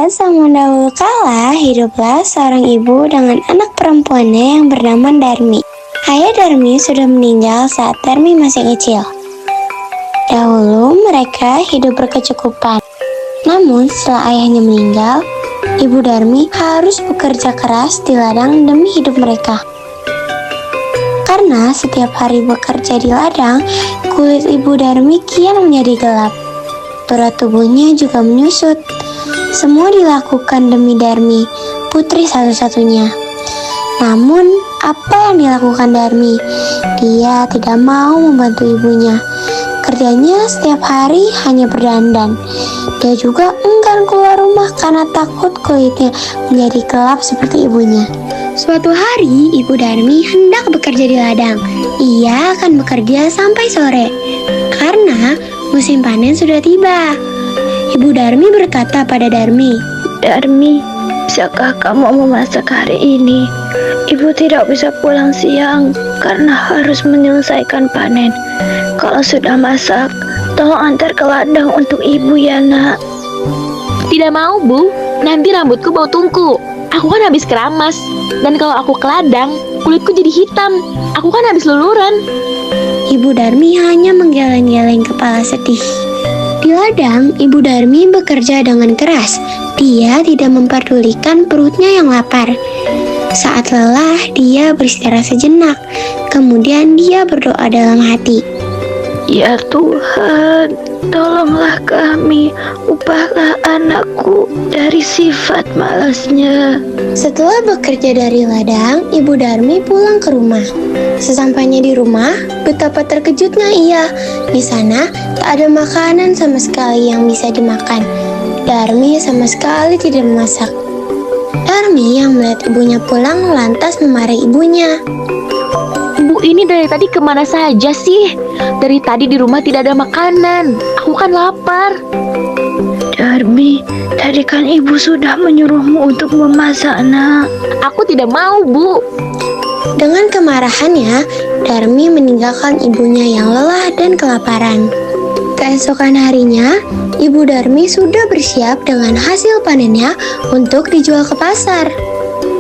Pada zaman dahulu kala, hiduplah seorang ibu dengan anak perempuannya yang bernama Darmi. Ayah Darmi sudah meninggal saat Darmi masih kecil. Dahulu mereka hidup berkecukupan. Namun setelah ayahnya meninggal, ibu Darmi harus bekerja keras di ladang demi hidup mereka. Karena setiap hari bekerja di ladang, kulit ibu Darmi kian menjadi gelap. Berat tubuhnya juga menyusut. Semua dilakukan demi Darmi, putri satu-satunya. Namun, apa yang dilakukan Darmi? Dia tidak mau membantu ibunya. Kerjanya setiap hari hanya berdandan. Dia juga enggan keluar rumah karena takut kulitnya menjadi gelap seperti ibunya. Suatu hari, ibu Darmi hendak bekerja di ladang. Ia akan bekerja sampai sore, karena musim panen sudah tiba. Ibu Darmi berkata pada Darmi, Darmi, bisakah kamu memasak hari ini? Ibu tidak bisa pulang siang karena harus menyelesaikan panen. Kalau sudah masak, tolong antar ke ladang untuk ibu ya nak. Tidak mau bu, nanti rambutku bau tungku. Aku kan habis keramas, dan kalau aku ke ladang, kulitku jadi hitam. Aku kan habis luluran. Ibu Darmi hanya menggeleng-geleng kepala sedih. Di ladang, Ibu Darmi bekerja dengan keras. Dia tidak memperdulikan perutnya yang lapar. Saat lelah, dia beristirahat sejenak. Kemudian dia berdoa dalam hati. Ya Tuhan, tolonglah kami, ubahlah anakku dari sifat malasnya. Setelah bekerja dari ladang, Ibu Darmi pulang ke rumah. Sesampainya di rumah, betapa terkejutnya ia. Di sana, tak ada makanan sama sekali yang bisa dimakan. Darmi sama sekali tidak memasak. Darmi yang melihat ibunya pulang lantas memarahi ibunya. Ibu ini dari tadi kemana saja sih? Dari tadi di rumah tidak ada makanan. Aku kan lapar. Darmi, tadi kan ibu sudah menyuruhmu untuk memasak nak. Aku tidak mau bu. Dengan kemarahannya, Darmi meninggalkan ibunya yang lelah dan kelaparan. Keesokan harinya, Ibu Darmi sudah bersiap dengan hasil panennya untuk dijual ke pasar.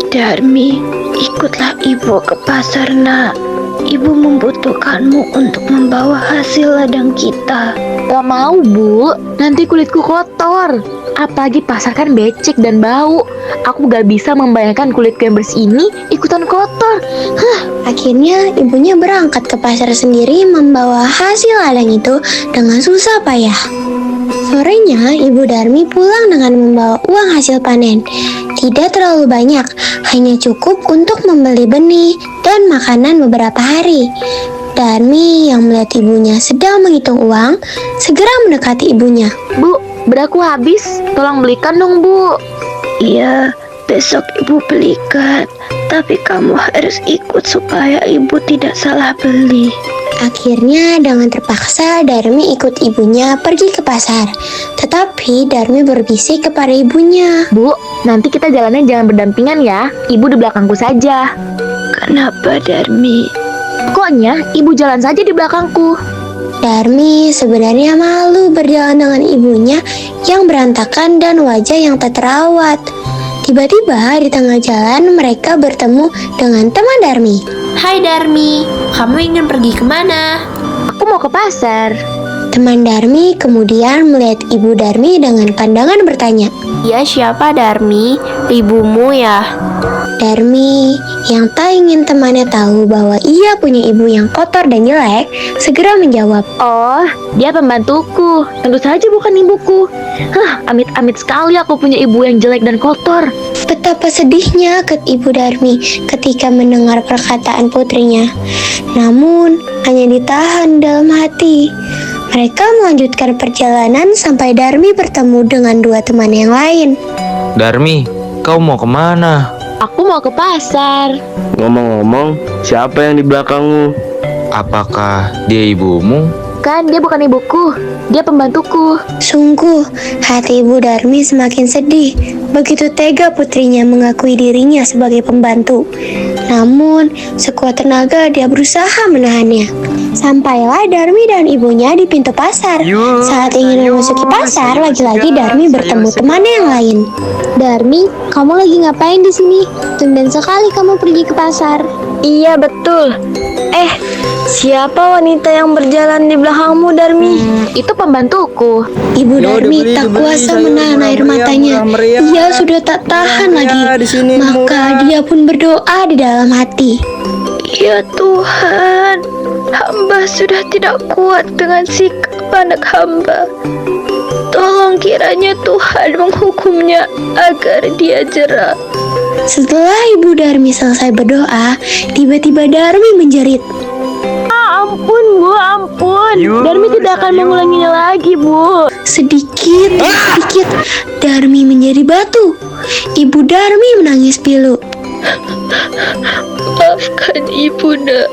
Darmi, ikutlah ibu ke pasar nak. Ibu membutuhkanmu untuk membawa hasil ladang kita. Gak mau bu, nanti kulitku kotor. Apalagi pasar kan becek dan bau. Aku gak bisa membayangkan kulitku yang bersih ini ikutan kotor. Akhirnya ibunya berangkat ke pasar sendiri membawa hasil ladang itu dengan susah payah. Sorenya, Ibu Darmi pulang dengan membawa uang hasil panen. Tidak terlalu banyak, hanya cukup untuk membeli benih dan makanan beberapa hari. Darmi yang melihat ibunya sedang menghitung uang, segera mendekati ibunya. Bu, beraku habis. Tolong belikan dong bu. Iya, besok ibu belikan. Tapi kamu harus ikut supaya ibu tidak salah beli. Akhirnya dengan terpaksa Darmi ikut ibunya pergi ke pasar. Tetapi Darmi berbisik kepada ibunya. Bu, nanti kita jalannya jangan berdampingan ya. Ibu di belakangku saja. Kenapa Darmi? Pokoknya ibu jalan saja di belakangku. Darmi sebenarnya malu berjalan dengan ibunya yang berantakan dan wajah yang tak terawat. Tiba-tiba di tengah jalan mereka bertemu dengan teman Darmi. Hai Darmi, kamu ingin pergi kemana? Aku mau ke pasar. Teman Darmi kemudian melihat ibu Darmi dengan pandangan bertanya. Ya siapa Darmi? Ibumu ya? Darmi yang tak ingin temannya tahu bahwa ia punya ibu yang kotor dan jelek, segera menjawab. Oh, dia pembantuku. Tentu saja bukan ibuku. Amit-amit sekali aku punya ibu yang jelek dan kotor. Betapa sedihnya Ibu Darmi ketika mendengar perkataan putrinya. Namun, hanya ditahan dalam hati. Mereka melanjutkan perjalanan sampai Darmi bertemu dengan dua teman yang lain. Darmi, kau mau kemana? Aku mau ke pasar. Ngomong-ngomong, siapa yang di belakangmu? Apakah dia ibumu? Kan dia bukan ibuku, dia pembantuku. Sungguh, hati Ibu Darmi semakin sedih. Begitu tega putrinya mengakui dirinya sebagai pembantu. Namun, sekuat tenaga dia berusaha menahannya. Sampailah Darmi dan ibunya di pintu pasar. Saat ingin memasuki pasar, lagi-lagi Darmi bertemu temannya yang lain. Darmi, kamu lagi ngapain di sini? Tumben sekali kamu pergi ke pasar. Iya betul. Siapa wanita yang berjalan di belakangmu, Darmi? Itu pembantuku. Ibu Darmi tak kuasa menahan air matanya. Ia sudah tak tahan lagi. Maka dia pun berdoa di dalam hati. Ya Tuhan, hamba sudah tidak kuat dengan sikap anak hamba. Tolong kiranya Tuhan menghukumnya agar dia jera. Setelah Ibu Darmi selesai berdoa, tiba-tiba Darmi menjerit. Ampun, Bu, ampun. Darmi tidak akan mengulanginya lagi, Bu. Sedikit demi sedikit, Darmi menjadi batu. Ibu Darmi menangis pilu. Maafkan ibu, nak.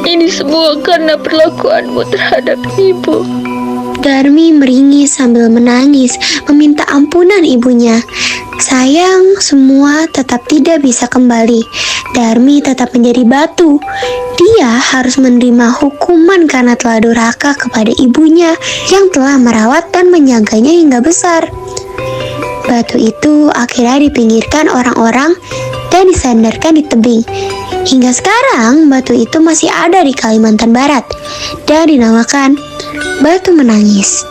Ini semua karena perlakuanmu terhadap ibu. Darmi meringis sambil menangis, meminta ampunan ibunya. Sayang, semua tetap tidak bisa kembali. Darmi tetap menjadi batu. Dia harus menerima hukuman karena telah durhaka kepada ibunya yang telah merawat dan menjaganya hingga besar. Batu itu akhirnya dipinggirkan orang-orang dan disandarkan di tebing. Hingga sekarang, batu itu masih ada di Kalimantan Barat dan dinamakan Batu Menangis.